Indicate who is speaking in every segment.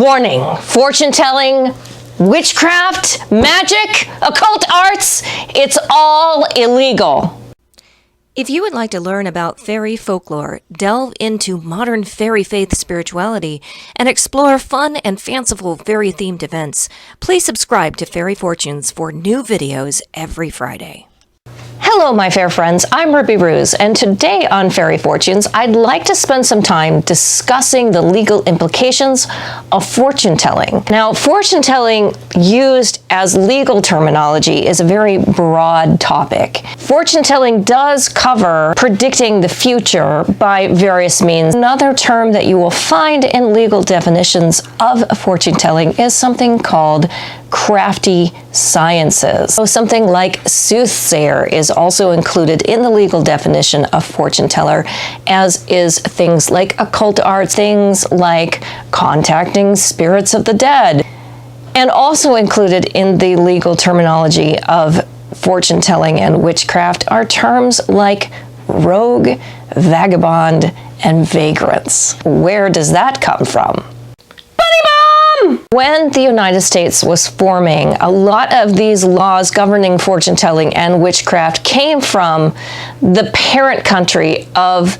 Speaker 1: Warning, fortune telling, witchcraft, magic, occult arts, it's all illegal.
Speaker 2: If you would like to learn about fairy folklore, delve into modern fairy faith spirituality, and explore fun and fanciful fairy-themed events, please subscribe to Fairy Fortunes for new videos every Friday.
Speaker 1: Hello, my fair friends. I'm Ruby Ruse, and today on Fairy Fortunes, I'd like to spend some time discussing the legal implications of fortune telling. Now, fortune telling used as legal terminology is a very broad topic. Fortune telling does cover predicting the future by various means. Another term that you will find in legal definitions of fortune telling is something called crafty sciences. So something like soothsayer is also included in the legal definition of fortune teller, as is things like occult arts, things like contacting spirits of the dead. And also included in the legal terminology of fortune telling and witchcraft are terms like rogue, vagabond, and vagrants. Where does that come from? When the United States was forming, a lot of these laws governing fortune telling and witchcraft came from the parent country of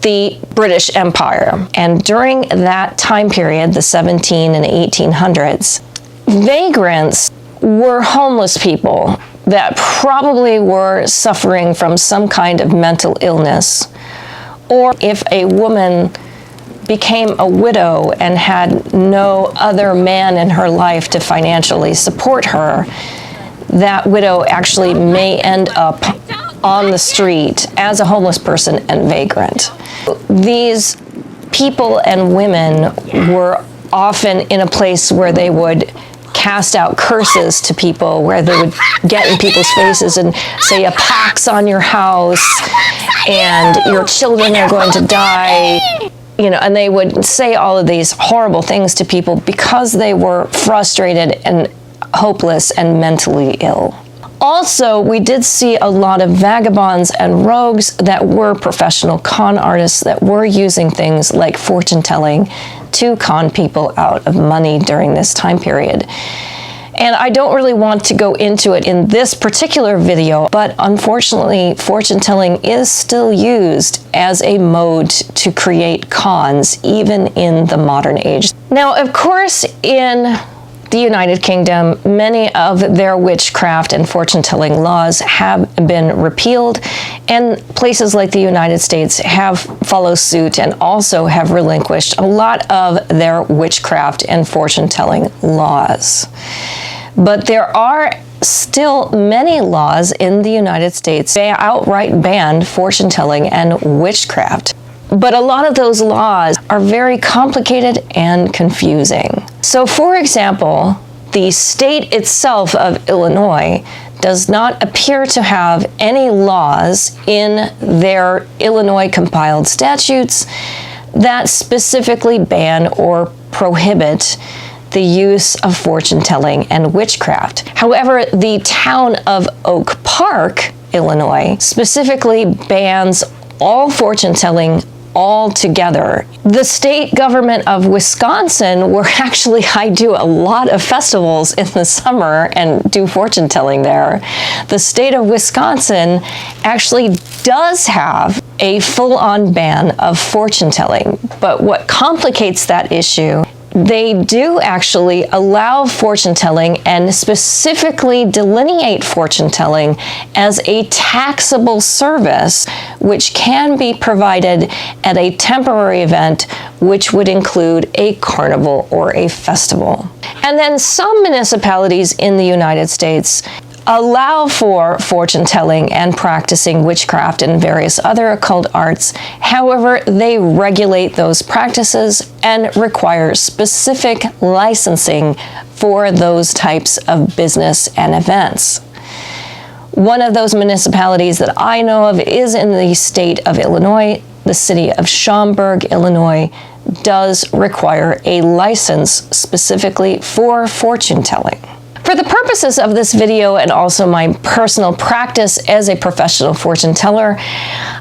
Speaker 1: the British Empire. And during that time period, the 1700s and 1800s, vagrants were homeless people that probably were suffering from some kind of mental illness. Or if a woman became a widow and had no other man in her life to financially support her, that widow actually may end up on the street as a homeless person and vagrant. These people and women were often in a place where they would cast out curses to people, where they would get in people's faces and say a pox on your house and your children are going to die. You know, and they would say all of these horrible things to people because they were frustrated and hopeless and mentally ill. Also, we did see a lot of vagabonds and rogues that were professional con artists that were using things like fortune telling to con people out of money during this time period. And I don't really want to go into it in this particular video, but unfortunately, fortune telling is still used as a mode to create cons, even in the modern age. Now, of course, in the United Kingdom, many of their witchcraft and fortune telling laws have been repealed, and places like the United States have followed suit and also have relinquished a lot of their witchcraft and fortune telling laws. But there are still many laws in the United States that outright ban fortune telling and witchcraft. But a lot of those laws are very complicated and confusing. So, for example, the state itself of Illinois does not appear to have any laws in their Illinois compiled statutes that specifically ban or prohibit the use of fortune telling and witchcraft. However, the town of Oak Park, Illinois, specifically bans all fortune telling altogether. The state government of Wisconsin, where actually I do a lot of festivals in the summer and do fortune telling there, the state of Wisconsin actually does have a full-on ban of fortune telling. But what complicates that issue, they do actually allow fortune telling and specifically delineate fortune telling as a taxable service, which can be provided at a temporary event, which would include a carnival or a festival. And then some municipalities in the United States allow for fortune telling and practicing witchcraft and various other occult arts. However, they regulate those practices and require specific licensing for those types of business and events. One of those municipalities that I know of is in the state of Illinois. The city of Schaumburg, Illinois, does require a license specifically for fortune telling. For the purposes of this video and also my personal practice as a professional fortune teller,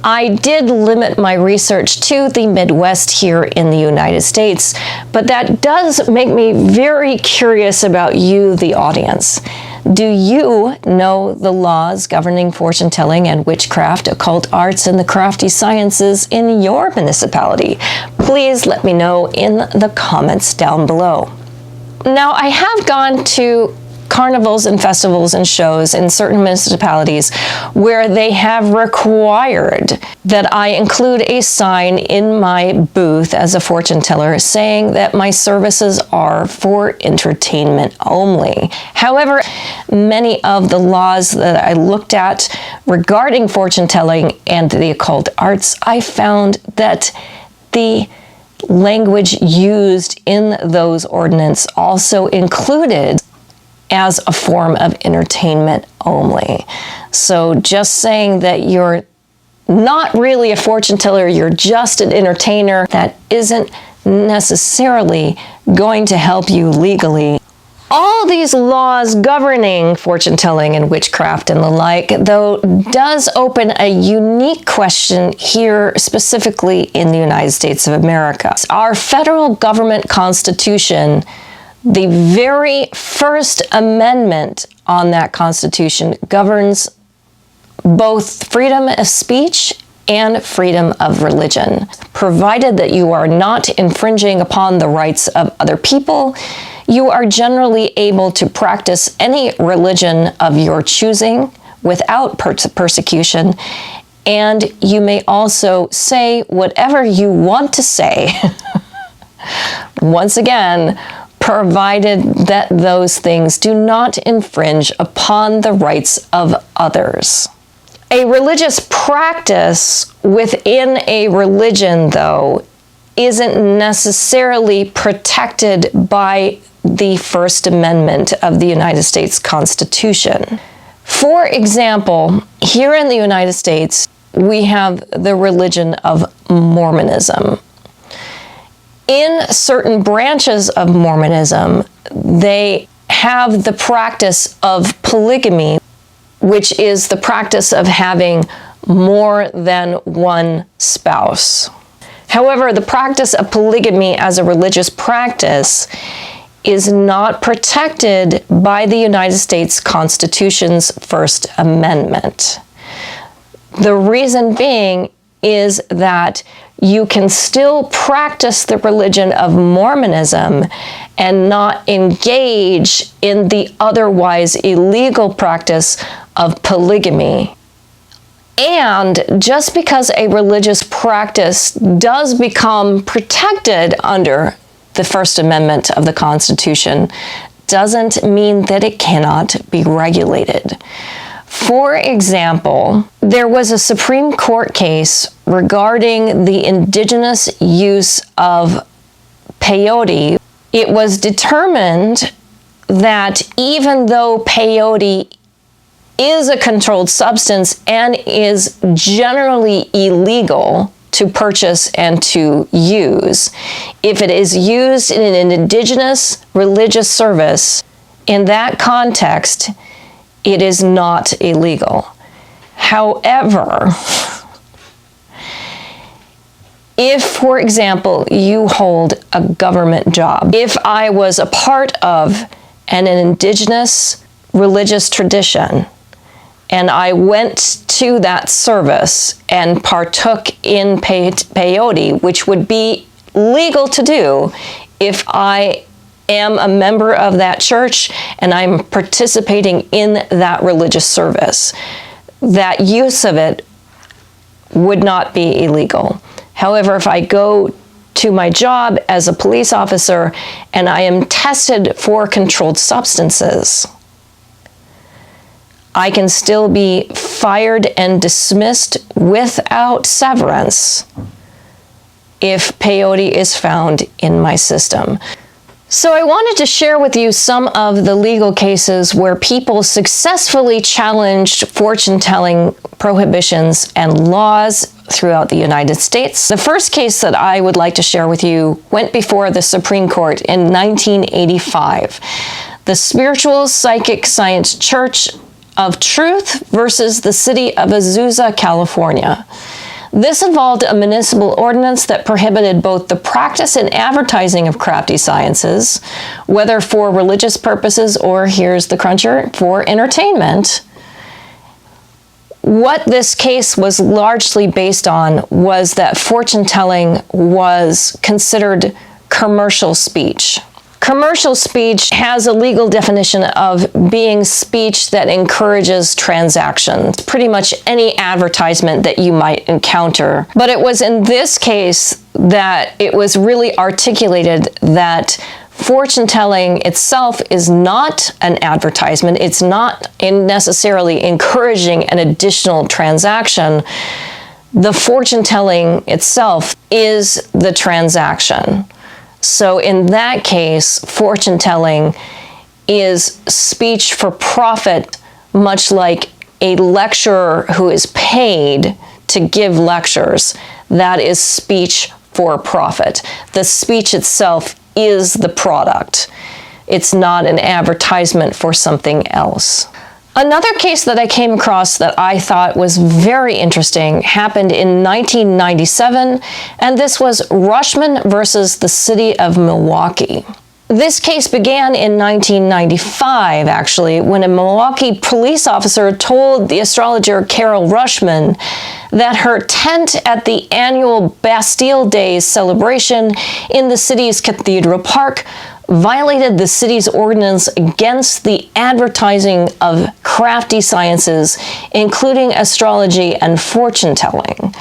Speaker 1: I did limit my research to the Midwest here in the United States, but that does make me very curious about you, the audience. Do you know the laws governing fortune telling and witchcraft, occult arts, and the crafty sciences in your municipality? Please let me know in the comments down below. Now, I have gone to carnivals and festivals and shows in certain municipalities where they have required that I include a sign in my booth as a fortune teller saying that my services are for entertainment only. However, many of the laws that I looked at regarding fortune telling and the occult arts, I found that the language used in those ordinances also included as a form of entertainment only. So just saying that you're not really a fortune teller, you're just an entertainer, that isn't necessarily going to help you legally. All these laws governing fortune telling and witchcraft and the like, though, does open a unique question here, specifically in the United States of America. Our federal government constitution, the very first amendment on that Constitution, governs both freedom of speech and freedom of religion. Provided that you are not infringing upon the rights of other people, you are generally able to practice any religion of your choosing without persecution, and you may also say whatever you want to say. Once again, provided that those things do not infringe upon the rights of others. A religious practice within a religion, though, isn't necessarily protected by the First Amendment of the United States Constitution. For example, here in the United States, we have the religion of Mormonism. In certain branches of Mormonism, they have the practice of polygamy, which is the practice of having more than one spouse. However, the practice of polygamy as a religious practice is not protected by the United States Constitution's First Amendment. The reason being is that you can still practice the religion of Mormonism and not engage in the otherwise illegal practice of polygamy. And just because a religious practice does become protected under the First Amendment of the Constitution doesn't mean that it cannot be regulated. For example, there was a Supreme Court case regarding the indigenous use of peyote. It was determined that even though peyote is a controlled substance and is generally illegal to purchase and to use, if it is used in an indigenous religious service, in that context, it is not illegal. However, if, for example, you hold a government job, if I was a part of an indigenous religious tradition, and I went to that service and partook in peyote, which would be legal to do if I am a member of that church and I'm participating in that religious service, that use of it would not be illegal. However, if I go to my job as a police officer and I am tested for controlled substances, I can still be fired and dismissed without severance if peyote is found in my system. So I wanted to share with you some of the legal cases where people successfully challenged fortune-telling prohibitions and laws throughout the United States. The first case that I would like to share with you went before the Supreme Court in 1985. the Spiritual Psychic Science Church of Truth versus the City of Azusa, California. This involved a municipal ordinance that prohibited both the practice and advertising of crafty sciences, whether for religious purposes or, here's the cruncher, for entertainment. What this case was largely based on was that fortune-telling was considered commercial speech. Commercial speech has a legal definition of being speech that encourages transactions, pretty much any advertisement that you might encounter. But it was in this case that it was really articulated that fortune-telling itself is not an advertisement. It's not necessarily encouraging an additional transaction. The fortune-telling itself is the transaction. So in that case, fortune-telling is speech for profit, much like a lecturer who is paid to give lectures. That is speech for profit. The speech itself is the product. It's not an advertisement for something else. Another case that I came across that I thought was very interesting happened in 1997, and this was Rushman versus the City of Milwaukee. This case began in 1995, actually, when a Milwaukee police officer told the astrologer Carol Rushman that her tent at the annual Bastille Days celebration in the city's Cathedral Park violated the city's ordinance against the advertising of crafty sciences, including astrology and fortune-telling.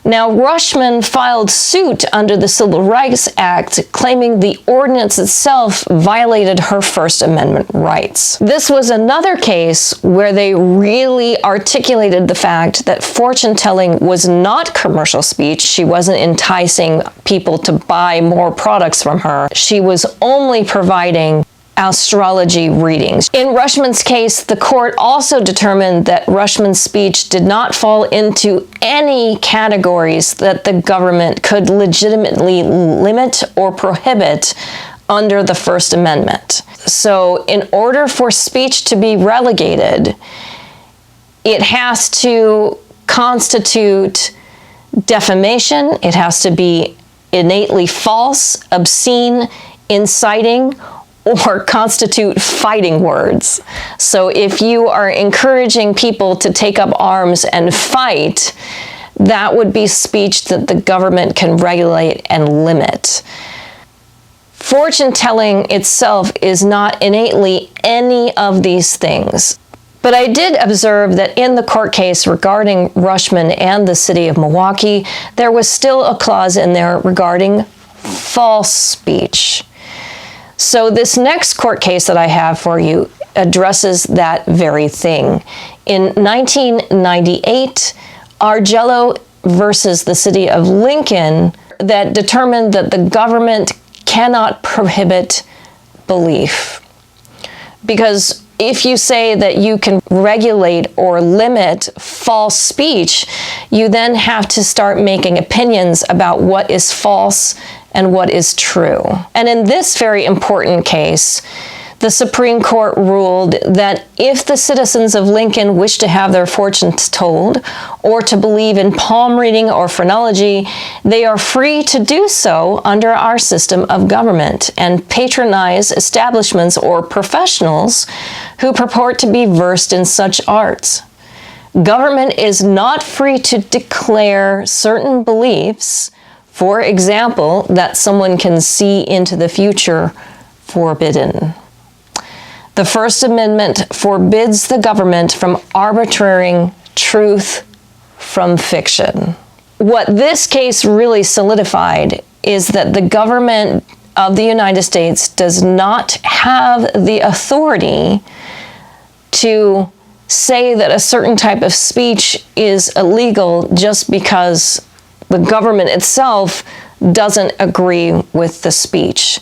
Speaker 1: Now, Rushman filed suit under the Civil Rights Act, claiming the ordinance itself violated her First Amendment rights. This was another case where they really articulated the fact that fortune-telling was not commercial speech. She wasn't enticing people to buy more products from her. She was only providing astrology readings. In Rushman's case, the court also determined that Rushman's speech did not fall into any categories that the government could legitimately limit or prohibit under the First Amendment. So in order for speech to be relegated, it has to constitute defamation, it has to be innately false, obscene, inciting, or constitute fighting words. So if you are encouraging people to take up arms and fight, that would be speech that the government can regulate and limit. Fortune-telling itself is not innately any of these things. But I did observe that in the court case regarding Rushman and the City of Milwaukee, there was still a clause in there regarding false speech. So this next court case that I have for you addresses that very thing. In 1998, Argello versus the City of Lincoln that determined that the government cannot prohibit belief. Because if you say that you can regulate or limit false speech, you then have to start making opinions about what is false and what is true. And in this very important case, the Supreme Court ruled that if the citizens of Lincoln wish to have their fortunes told or to believe in palm reading or phrenology, they are free to do so under our system of government and patronize establishments or professionals who purport to be versed in such arts. Government is not free to declare certain beliefs, for example, that someone can see into the future, forbidden. The First Amendment forbids the government from arbitrating truth from fiction. What this case really solidified is that the government of the United States does not have the authority to say that a certain type of speech is illegal just because the government itself doesn't agree with the speech.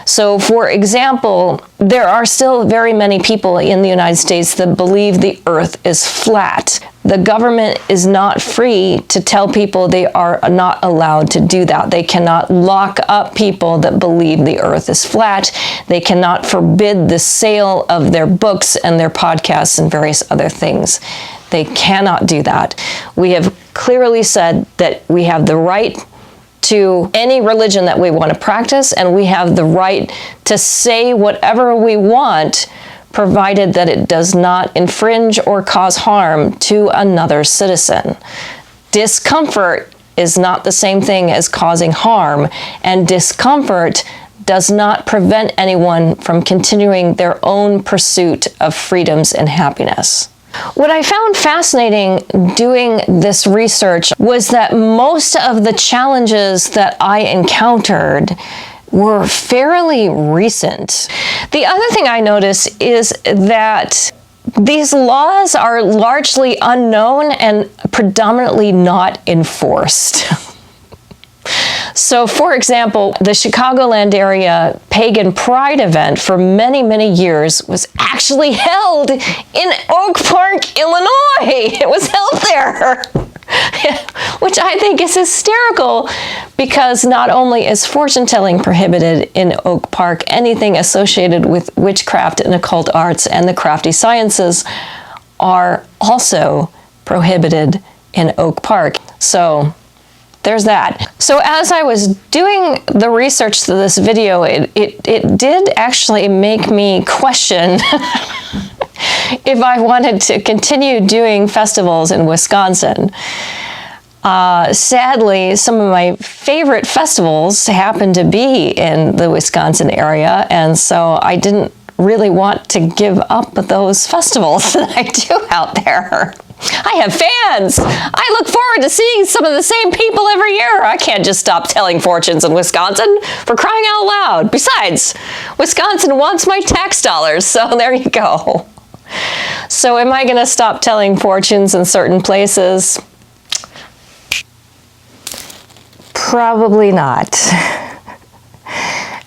Speaker 1: So, for example, there are still very many people in the United States that believe the earth is flat. The government is not free to tell people they are not allowed to do that. They cannot lock up people that believe the earth is flat. They cannot forbid the sale of their books and their podcasts and various other things. They cannot do that. We have clearly said that we have the right to any religion that we want to practice, and we have the right to say whatever we want, provided that it does not infringe or cause harm to another citizen. Discomfort is not the same thing as causing harm, and discomfort does not prevent anyone from continuing their own pursuit of freedoms and happiness. What I found fascinating doing this research was that most of the challenges that I encountered were fairly recent. The other thing I noticed is that these laws are largely unknown and predominantly not enforced. So, for example, the Chicagoland area pagan pride event for many, many years was actually held in Oak Park, Illinois. It was held there, which I think is hysterical, because not only is fortune-telling prohibited in Oak Park, anything associated with witchcraft and occult arts and the crafty sciences are also prohibited in Oak Park. So there's that. So as I was doing the research to this video, it did actually make me question if I wanted to continue doing festivals in Wisconsin. Sadly, some of my favorite festivals happen to be in the Wisconsin area, and so I didn't really want to give up those festivals that I do out there. I have fans. I look forward to seeing some of the same people every year. I can't just stop telling fortunes in Wisconsin, for crying out loud. Besides, Wisconsin wants my tax dollars, so there you go. So am I going to stop telling fortunes in certain places? Probably not.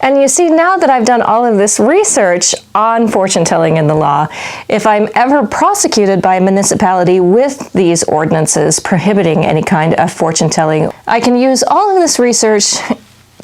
Speaker 1: And you see, now that I've done all of this research on fortune-telling in the law, if I'm ever prosecuted by a municipality with these ordinances prohibiting any kind of fortune-telling, I can use all of this research,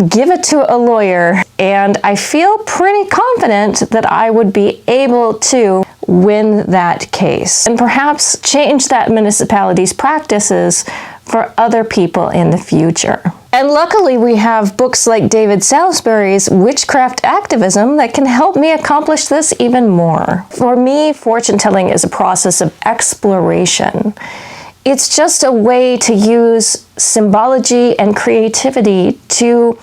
Speaker 1: give it to a lawyer, and I feel pretty confident that I would be able to win that case and perhaps change that municipality's practices for other people in the future. And luckily, we have books like David Salisbury's Witchcraft Activism that can help me accomplish this even more. For me, fortune-telling is a process of exploration. It's just a way to use symbology and creativity to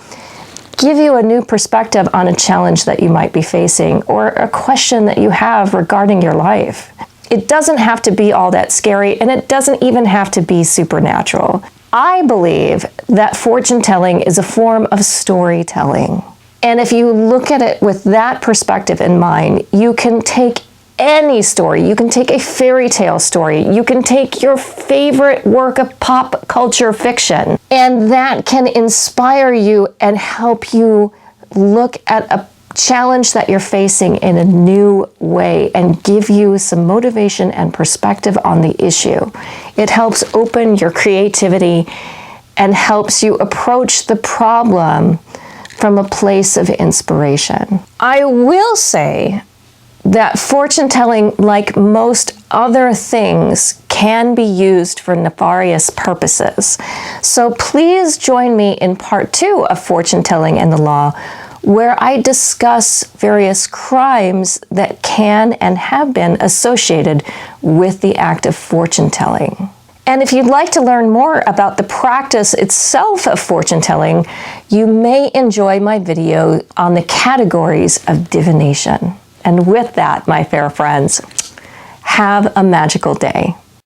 Speaker 1: give you a new perspective on a challenge that you might be facing or a question that you have regarding your life. It doesn't have to be all that scary, and it doesn't even have to be supernatural. I believe that fortune-telling is a form of storytelling. And if you look at it with that perspective in mind, you can take any story. You can take a fairy tale story. You can take your favorite work of pop culture fiction, and that can inspire you and help you look at a challenge that you're facing in a new way and give you some motivation and perspective on the issue. It helps open your creativity and helps you approach the problem from a place of inspiration. I will say that fortune-telling, like most other things, can be used for nefarious purposes. So please join me in part 2 of Fortune-telling and the Law, where I discuss various crimes that can and have been associated with the act of fortune-telling. And if you'd like to learn more about the practice itself of fortune-telling, you may enjoy my video on the categories of divination. And with that, my fair friends, have a magical day.